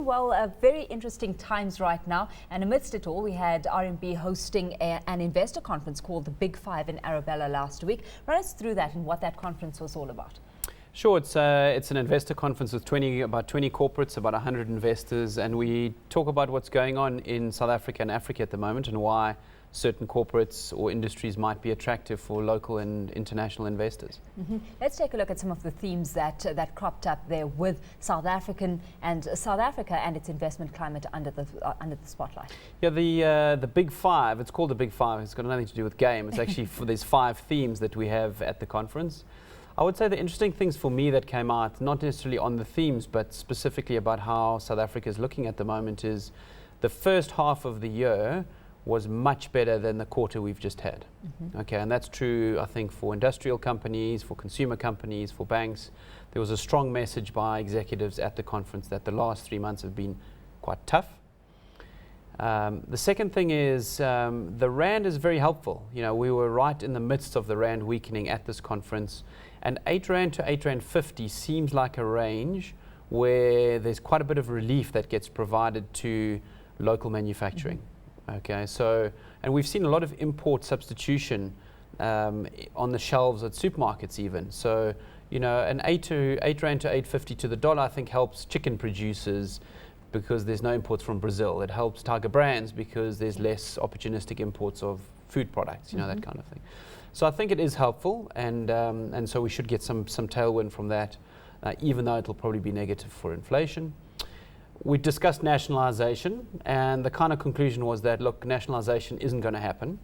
Well, very interesting times right now, and amidst it all, we had RMB hosting an investor conference called the Big Five in Arabella last week. Run us through that and what that conference was all about. Sure, it's an investor conference with about 20 corporates, about 100 investors, and we talk about what's going on in South Africa and Africa at the moment and why certain corporates or industries might be attractive for local and international investors. Let's take a look at some of the themes that cropped up there with South Africa and its investment climate under the spotlight. Yeah, the Big Five. It's called the Big Five. It's got nothing to do with game. It's actually there's 5 themes that we have at the conference. I would say the interesting things for me that came out, not necessarily on the themes, but specifically about how South Africa is looking at the moment, is the first half of the year was much better than the quarter we've just had. Okay, and that's true, I think, for industrial companies, for consumer companies, for banks. There was a strong message by executives at the conference that the last 3 months have been quite tough. The second thing is the Rand is very helpful. You know, we were right in the midst of the Rand weakening at this conference, and 8 Rand to 8 Rand 50 seems like a range where there's quite a bit of relief that gets provided to local manufacturing. Okay, so, and we've seen a lot of import substitution on the shelves at supermarkets even. So, you know, an 8 Rand to 8.50 to the dollar, I think, helps chicken producers because there's no imports from Brazil. It helps Tiger Brands because there's less opportunistic imports of food products, you know, that kind of thing. So I think it is helpful, and so we should get some tailwind from that, even though it'll probably be negative for inflation. We discussed nationalisation, and the kind of conclusion was that, look, nationalisation isn't going to happen.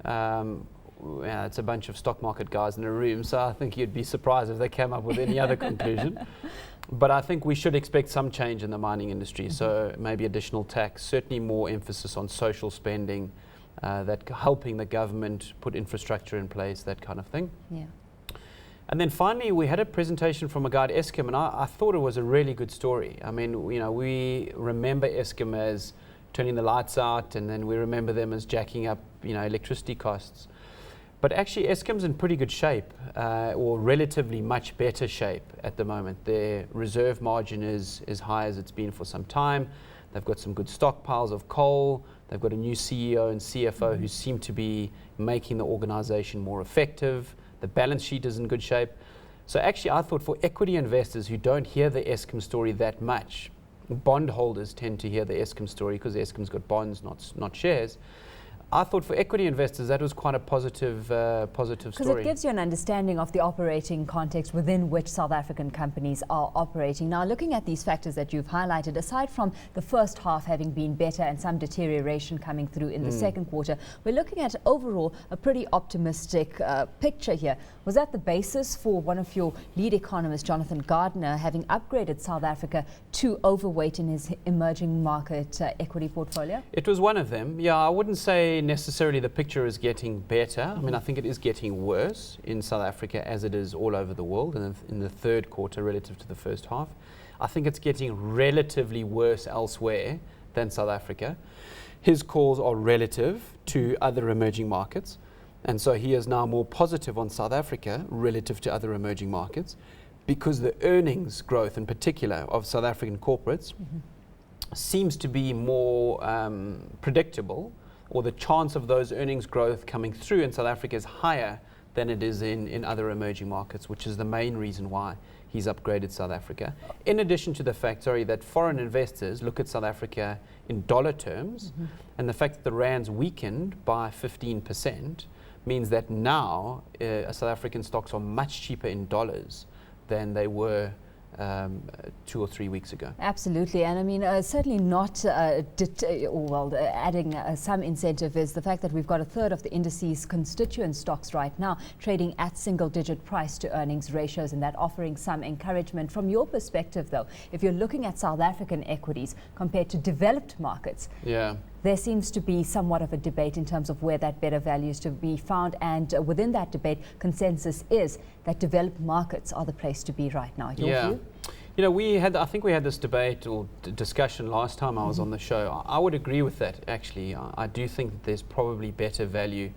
Yeah, it's a bunch of stock market guys in a room, so I think you'd be surprised if they came up with any other conclusion. But I think we should expect some change in the mining industry, so maybe additional tax, certainly more emphasis on social spending, that helping the government put infrastructure in place, that kind of thing. Yeah. And then finally, we had a presentation from a guy at Seckam, and I thought it was a really good story. I mean, you know, we remember Seckam as turning the lights out, and then we remember them as jacking up, you know, electricity costs. But actually, Seckam's in pretty good shape, or relatively much better shape at the moment. Their reserve margin is as high as it's been for some time. They've got some good stockpiles of coal. They've got a new CEO and CFO who seem to be making the organization more effective. The balance sheet is in good shape. So actually, I thought for equity investors who don't hear the Seckam story that much, bondholders tend to hear the Seckam story because Seckam's got bonds, not shares. I thought for equity investors that was quite a positive story. Because it gives you an understanding of the operating context within which South African companies are operating. Now, looking at these factors that you've highlighted, aside from the first half having been better and some deterioration coming through in the second quarter, we're looking at overall a pretty optimistic picture here. Was that the basis for one of your lead economists, Jonathan Gardner, having upgraded South Africa to overweight in his emerging market equity portfolio? It was one of them. Yeah, I wouldn't say necessarily the picture is getting better. I mean, I think it is getting worse in South Africa as it is all over the world in the third quarter relative to the first half. I think it's getting relatively worse elsewhere than South Africa. His calls are relative to other emerging markets, and so he is now more positive on South Africa relative to other emerging markets because the earnings growth in particular of South African corporates seems to be more predictable, or the chance of those earnings growth coming through in South Africa is higher than it is in other emerging markets, which is the main reason why he's upgraded South Africa. In addition to the fact, that foreign investors look at South Africa in dollar terms, and the fact that the Rand's weakened by 15% means that now South African stocks are much cheaper in dollars than they were 2 or 3 weeks ago. Absolutely, and I mean certainly not adding some incentive is the fact that we've got a third of the indices constituent stocks right now trading at single-digit price to earnings ratios, and that offering some encouragement. From your perspective though, if you're looking at South African equities compared to developed markets, there seems to be somewhat of a debate in terms of where that better value is to be found, and within that debate, consensus is that developed markets are the place to be right now. Your view? You know, I think we had this debate or discussion last time I was on the show. I would agree with that, actually. I do think that there's probably better value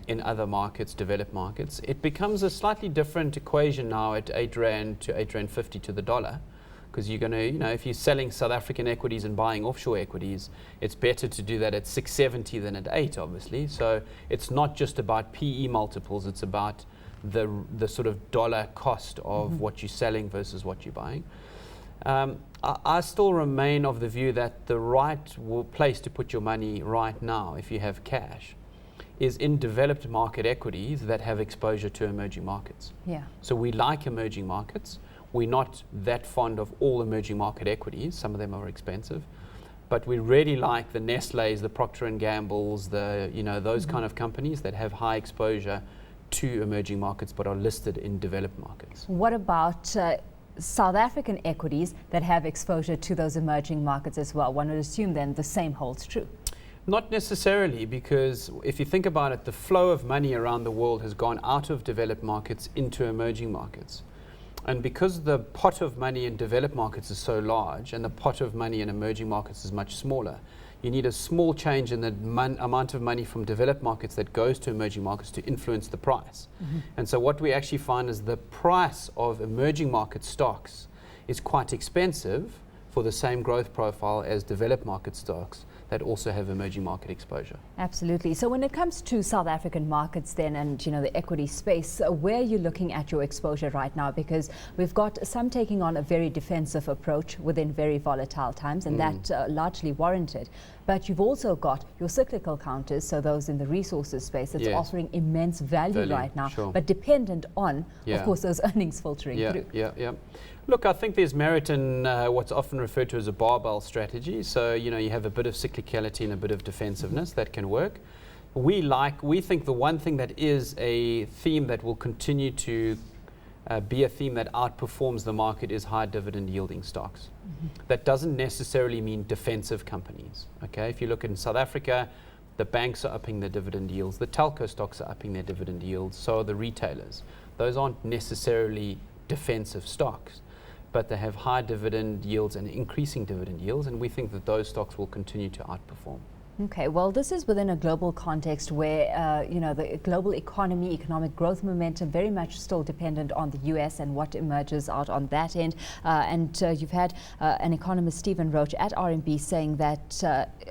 in other markets, developed markets. It becomes a slightly different equation now at 8 Rand to 8 Rand 50 to the dollar, because you're going to, if you're selling South African equities and buying offshore equities, it's better to do that at 670 than at 8, obviously. So it's not just about PE multiples, it's about the sort of dollar cost of what you're selling versus what you're buying. I still remain of the view that the right place to put your money right now, if you have cash, is in developed market equities that have exposure to emerging markets. Yeah. So we like emerging markets. We're not that fond of all emerging market equities. Some of them are expensive. But we really like the Nestle's, the Procter & Gamble's, those kind of companies that have high exposure to emerging markets but are listed in developed markets. What about South African equities that have exposure to those emerging markets as well? One would assume then the same holds true. Not necessarily, because if you think about it, the flow of money around the world has gone out of developed markets into emerging markets. And because the pot of money in developed markets is so large and the pot of money in emerging markets is much smaller, you need a small change in the amount of money from developed markets that goes to emerging markets to influence the price. And so what we actually find is the price of emerging market stocks is quite expensive for the same growth profile as developed market stocks that also have emerging market exposure. Absolutely. So when it comes to South African markets then and the equity space, where are you looking at your exposure right now? Because we've got some taking on a very defensive approach within very volatile times, and that largely warranted. But you've also got your cyclical counters, so those in the resources space that's offering immense value right now, but dependent on, of course, those earnings filtering through. Look, I think there's merit in what's often referred to as a barbell strategy. So, you have a bit of cyclicality and a bit of defensiveness that can work. We think the one thing that is a theme that will continue to be a theme that outperforms the market is high dividend yielding stocks. That doesn't necessarily mean defensive companies. Okay, if you look in South Africa, the banks are upping their dividend yields, the telco stocks are upping their dividend yields, so are the retailers. Those aren't necessarily defensive stocks, but they have high dividend yields and increasing dividend yields, and we think that those stocks will continue to outperform. Okay, well, this is within a global context where, the global economy, economic growth momentum very much still dependent on the US and what emerges out on that end. And you've had an economist, Stephen Roach, at RMB saying that,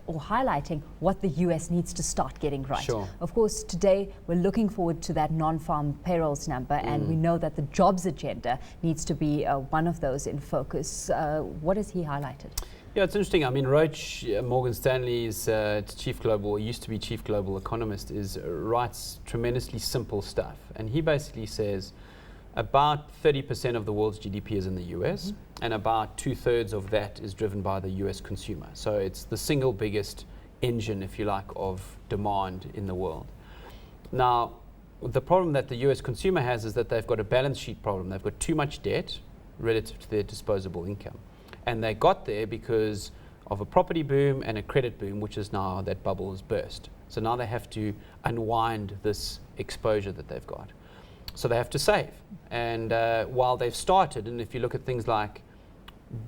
or highlighting what the US needs to start getting right. Sure. Of course, today we're looking forward to that non-farm payrolls number, and we know that the jobs agenda needs to be one of those in focus. What has he highlighted? Yeah, it's interesting. I mean, Roach, Morgan Stanley's used to be chief global economist, writes tremendously simple stuff. And he basically says about 30% of the world's GDP is in the US, and about 2/3 of that is driven by the US consumer. So it's the single biggest engine, if you like, of demand in the world. Now, the problem that the US consumer has is that they've got a balance sheet problem. They've got too much debt relative to their disposable income. And they got there because of a property boom and a credit boom, which is now that bubble has burst. So now they have to unwind this exposure that they've got. So they have to save. And while they've started, and if you look at things like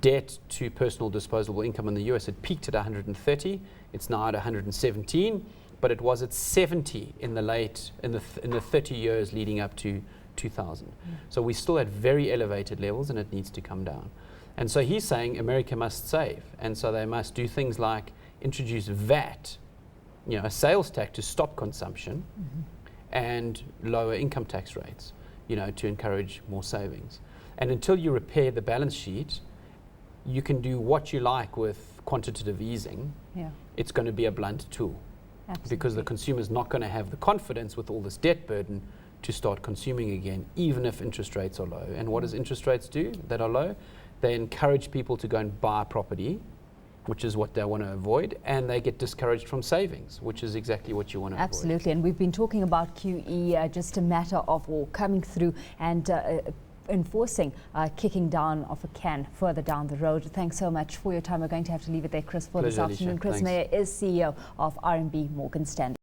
debt to personal disposable income in the US, it peaked at 130. It's now at 117, but it was at 70 in the 30 years leading up to 2000. So we still at very elevated levels, and it needs to come down. And so he's saying America must save, and so they must do things like introduce VAT, a sales tax to stop consumption, and lower income tax rates, to encourage more savings. And until you repair the balance sheet, you can do what you like with quantitative easing. It's going to be a blunt tool. Because the consumer's not going to have the confidence with all this debt burden to start consuming again, even if interest rates are low. And what does interest rates do that are low? They encourage people to go and buy property, which is what they want to avoid, and they get discouraged from savings, which is exactly what you want to avoid. Absolutely, and we've been talking about QE, just a matter of coming through and enforcing kicking down of a can further down the road. Thanks so much for your time. We're going to have to leave it there, Chris, for this afternoon. Chris Meyer is CEO of RMB Morgan Stanley.